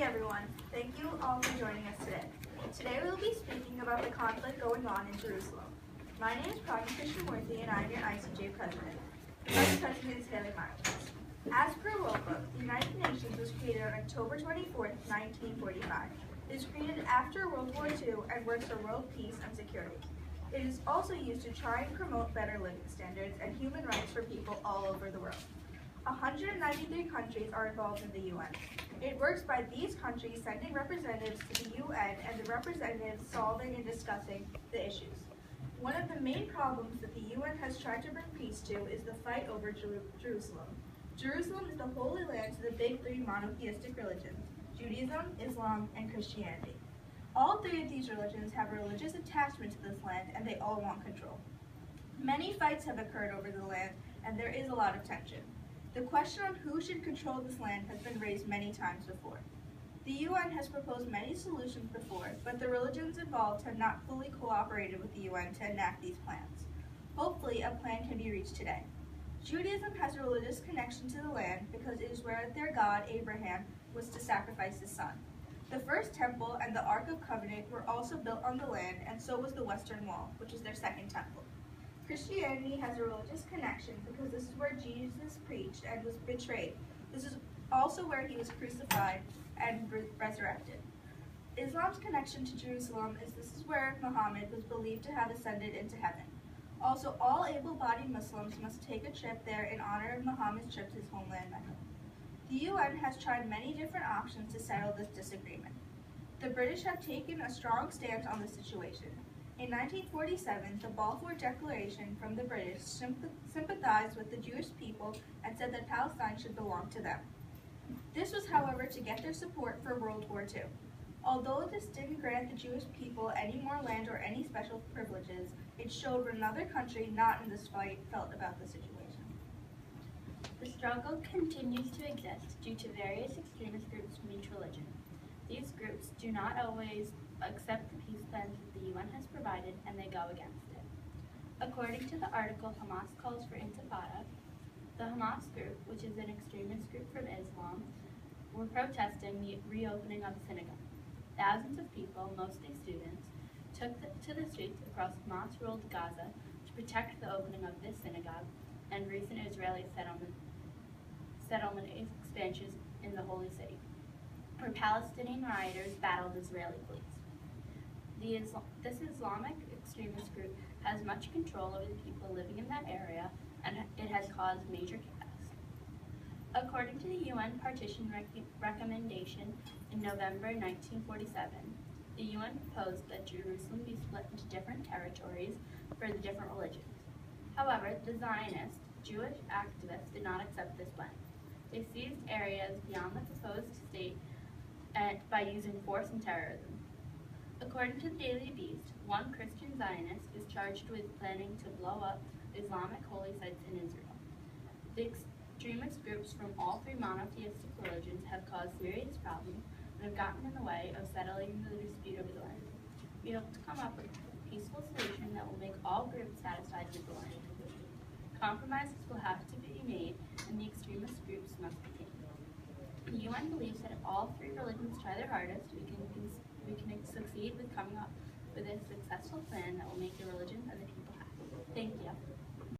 everyone. Thank you all for joining us today. Today we will be speaking about the conflict going on in Jerusalem. My name is Pragya Krishnamurthy and I am your ICJ president. The vice president is Haley Miles. As per World Book, the United Nations was created on October 24, 1945. It was created after World War II and works for world peace and security. It is also used to try and promote better living standards and human rights for people all over the world. 193 countries are involved in the UN. It works by these countries sending representatives to the UN and the representatives solving and discussing the issues. One of the main problems that the UN has tried to bring peace to is the fight over Jerusalem. Jerusalem is the holy land to the big three monotheistic religions, Judaism, Islam, and Christianity. All three of these religions have a religious attachment to this land and they all want control. Many fights have occurred over the land and there is a lot of tension. The question on who should control this land has been raised many times before. The UN has proposed many solutions before, but the religions involved have not fully cooperated with the UN to enact these plans. Hopefully, a plan can be reached today. Judaism has a religious connection to the land because it is where their god, Abraham, was to sacrifice his son. The first temple and the Ark of Covenant were also built on the land, and so was the Western Wall, which is their second temple. Christianity has a religious connection because this is where Jesus preached and was betrayed. This is also where he was crucified and resurrected. Islam's connection to Jerusalem is this is where Muhammad was believed to have ascended into heaven. Also, all able-bodied Muslims must take a trip there in honor of Muhammad's trip to his homeland Mecca. The UN has tried many different options to settle this disagreement. The British have taken a strong stance on the situation. In 1947, the Balfour Declaration from the British sympathized with the Jewish people and said that Palestine should belong to them. This was, however, to get their support for World War II. Although this didn't grant the Jewish people any more land or any special privileges, it showed what another country not in this fight felt about the situation. The struggle continues to exist due to various extremist groups from each religion. These groups do not always accept the peace plans that the UN has provided and they go against it. According to the article Hamas Calls for Intifada, the Hamas group, which is an extremist group from Islam, were protesting the reopening of the synagogue. Thousands of people, mostly students, took to the streets across Hamas-ruled Gaza to protect the opening of this synagogue and recent Israeli settlement expansions in the Holy City, where Palestinian rioters battled Israeli police. This Islamic extremist group has much control over the people living in that area, and it has caused major chaos. According to the UN Partition Recommendation in November 1947, the UN proposed that Jerusalem be split into different territories for the different religions. However, the Zionist Jewish activists did not accept this plan. They seized areas beyond the proposed state by using force and terrorism. According to the Daily Beast, one Christian Zionist is charged with planning to blow up Islamic holy sites in Israel. The extremist groups from all three monotheistic religions have caused serious problems and have gotten in the way of settling the dispute over the land. We hope to come up with a peaceful solution that will make all groups satisfied with the land. Compromises will have to be made and the extremist groups must be tamed. The UN believes that if all three religions try their hardest, we can succeed with coming up with a successful plan that will make the religions and the people happy. Thank you.